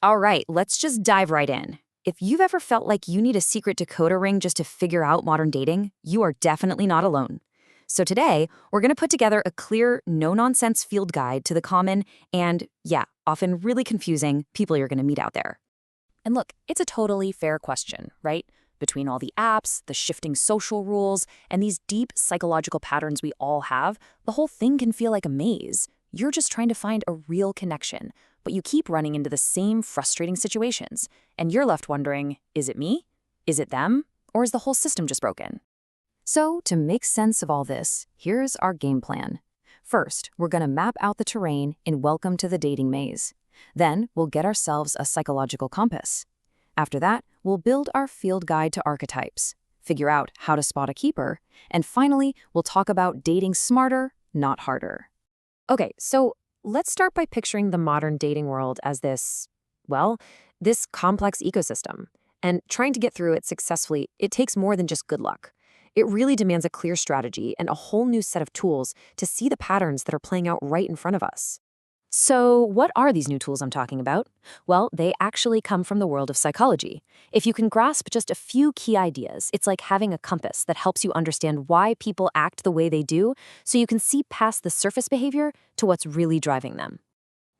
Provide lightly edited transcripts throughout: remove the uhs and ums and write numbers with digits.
All right, let's just dive right in. If you've ever felt like you need a secret decoder ring just to figure out modern dating, you are definitely not alone. So today, we're going to put together a clear, no-nonsense field guide to the common and, yeah, often really confusing people you're going to meet out there. And look, it's a totally fair question, right? Between all the apps, the shifting social rules, and these deep psychological patterns we all have, the whole thing can feel like a maze. You're just trying to find a real connection, but you keep running into the same frustrating situations. And you're left wondering, is it me? Is it them? Or is the whole system just broken? So, to make sense of all this, here's our game plan. First, we're going to map out the terrain in Welcome to the Dating Maze. Then, we'll get ourselves a psychological compass. After that, we'll build our field guide to archetypes, figure out how to spot a keeper, and finally, we'll talk about dating smarter, not harder. Okay, so let's start by picturing the modern dating world as this complex ecosystem. And trying to get through it successfully, it takes more than just good luck. It really demands a clear strategy and a whole new set of tools to see the patterns that are playing out right in front of us. So what are these new tools I'm talking about? Well, they actually come from the world of psychology. If you can grasp just a few key ideas, it's like having a compass that helps you understand why people act the way they do, so you can see past the surface behavior to what's really driving them.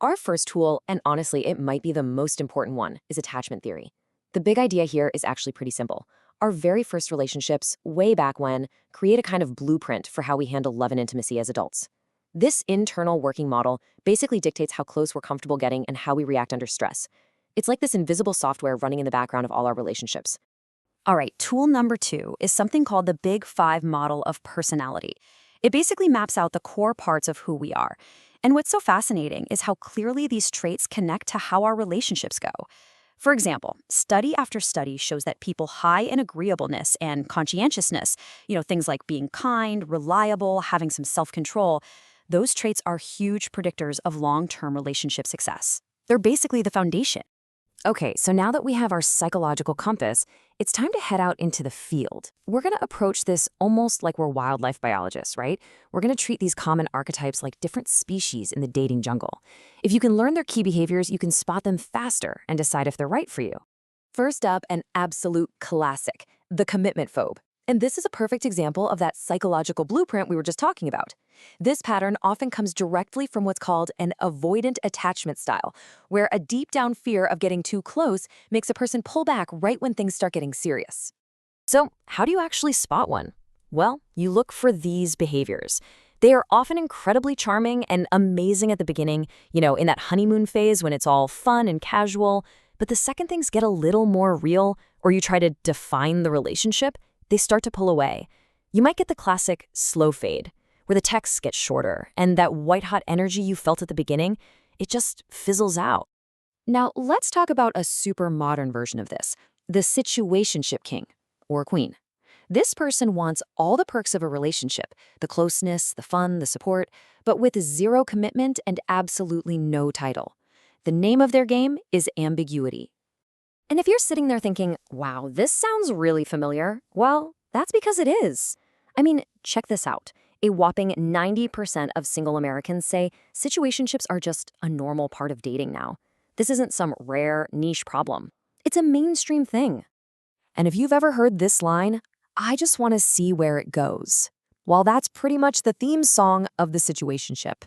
Our first tool, and honestly, it might be the most important one, is attachment theory. The big idea here is actually pretty simple. Our very first relationships, way back when, create a kind of blueprint for how we handle love and intimacy as adults. This internal working model basically dictates how close we're comfortable getting and how we react under stress. It's like this invisible software running in the background of all our relationships. All right, tool number 2 is something called the Big Five model of personality. It basically maps out the core parts of who we are. And what's so fascinating is how clearly these traits connect to how our relationships go. For example, study after study shows that people high in agreeableness and conscientiousness, things like being kind, reliable, having some self-control, those traits are huge predictors of long-term relationship success. They're basically the foundation. Okay, so now that we have our psychological compass, it's time to head out into the field. We're going to approach this almost like we're wildlife biologists, right? We're going to treat these common archetypes like different species in the dating jungle. If you can learn their key behaviors, you can spot them faster and decide if they're right for you. First up, an absolute classic, the Commitment-Phobe. And this is a perfect example of that psychological blueprint we were just talking about. This pattern often comes directly from what's called an avoidant attachment style, where a deep-down fear of getting too close makes a person pull back right when things start getting serious. So, how do you actually spot one? Well, you look for these behaviors. They are often incredibly charming and amazing at the beginning, in that honeymoon phase when it's all fun and casual. But the second things get a little more real, or you try to define the relationship, they start to pull away. You might get the classic slow fade, where the texts get shorter, and that white-hot energy you felt at the beginning, it just fizzles out. Now, let's talk about a super modern version of this, the situationship king, or queen. This person wants all the perks of a relationship, the closeness, the fun, the support, but with zero commitment and absolutely no title. The name of their game is ambiguity. And if you're sitting there thinking, wow, this sounds really familiar, well, that's because it is. I mean, check this out. A whopping 90% of single Americans say situationships are just a normal part of dating now. This isn't some rare, niche problem. It's a mainstream thing. And if you've ever heard this line, I just want to see where it goes. Well, that's pretty much the theme song of the situationship.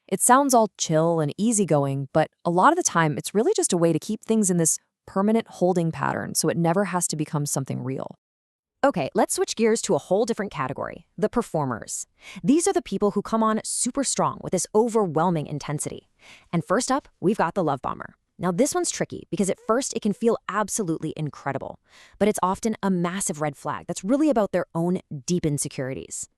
It sounds all chill and easygoing, but a lot of the time, it's really just a way to keep things in this permanent holding pattern so it never has to become something real. Okay, let's switch gears to a whole different category, the performers. These are the people who come on super strong with this overwhelming intensity. And first up, we've got the love bomber. Now this one's tricky because at first it can feel absolutely incredible, but it's often a massive red flag that's really about their own deep insecurities.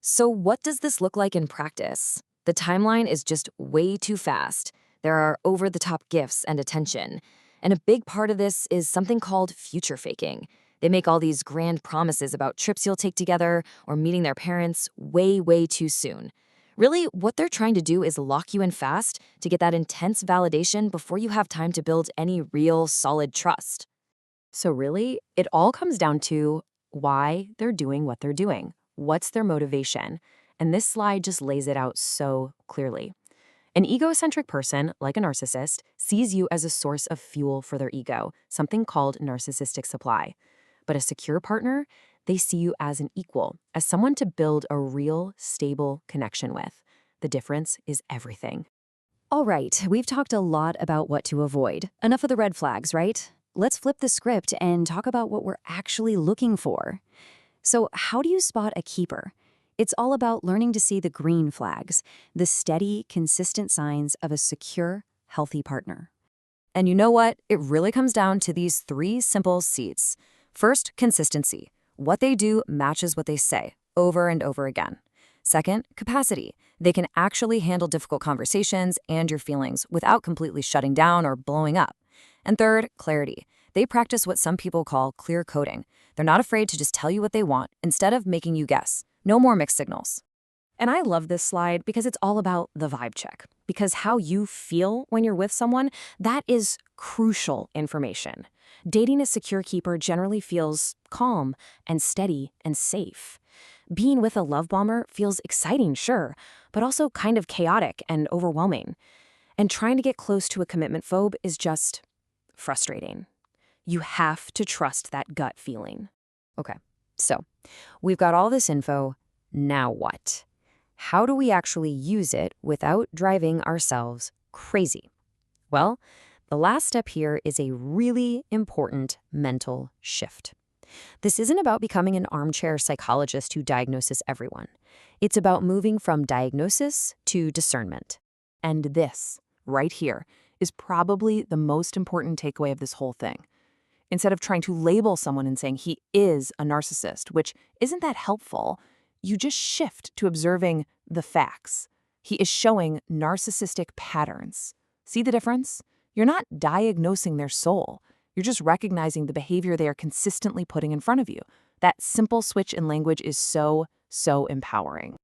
So what does this look like in practice? The timeline is just way too fast. There are over-the-top gifts and attention. And a big part of this is something called future faking. They make all these grand promises about trips you'll take together or meeting their parents way, way too soon. Really, what they're trying to do is lock you in fast to get that intense validation before you have time to build any real, solid trust. So really, it all comes down to why they're doing what they're doing. What's their motivation? And this slide just lays it out so clearly. An egocentric person, like a narcissist, sees you as a source of fuel for their ego, something called narcissistic supply. But a secure partner, they see you as an equal, as someone to build a real, stable connection with. The difference is everything. All right, we've talked a lot about what to avoid. Enough of the red flags, right? Let's flip the script and talk about what we're actually looking for. So, how do you spot a keeper? It's all about learning to see the green flags, the steady, consistent signs of a secure, healthy partner. And you know what? It really comes down to these three simple C's. First, consistency. What they do matches what they say, over and over again. Second, capacity. They can actually handle difficult conversations and your feelings without completely shutting down or blowing up. And third, clarity. They practice what some people call clear coding. They're not afraid to just tell you what they want instead of making you guess. No more mixed signals. And I love this slide because it's all about the vibe check. Because how you feel when you're with someone, that is crucial information. Dating a secure keeper generally feels calm and steady and safe. Being with a love bomber feels exciting, sure, but also kind of chaotic and overwhelming. And trying to get close to a commitment-phobe is just frustrating. You have to trust that gut feeling. Okay, so we've got all this info. Now what? How do we actually use it without driving ourselves crazy? Well, the last step here is a really important mental shift. This isn't about becoming an armchair psychologist who diagnoses everyone. It's about moving from diagnosis to discernment. And this, right here, is probably the most important takeaway of this whole thing. Instead of trying to label someone and saying he is a narcissist, which isn't that helpful, you just shift to observing the facts. He is showing narcissistic patterns. See the difference? You're not diagnosing their soul. You're just recognizing the behavior they are consistently putting in front of you. That simple switch in language is so empowering.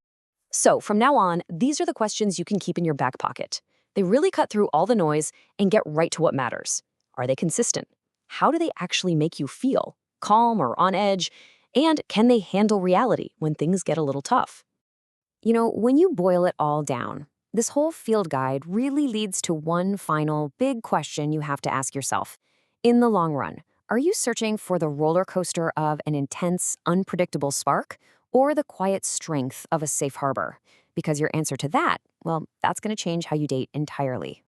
So from now on, these are the questions you can keep in your back pocket. They really cut through all the noise and get right to what matters. Are they consistent? How do they actually make you feel? Calm or on edge? And can they handle reality when things get a little tough? You know, when you boil it all down, this whole field guide really leads to one final big question you have to ask yourself. In the long run, are you searching for the roller coaster of an intense, unpredictable spark or the quiet strength of a safe harbor? Because your answer to that, well, that's going to change how you date entirely.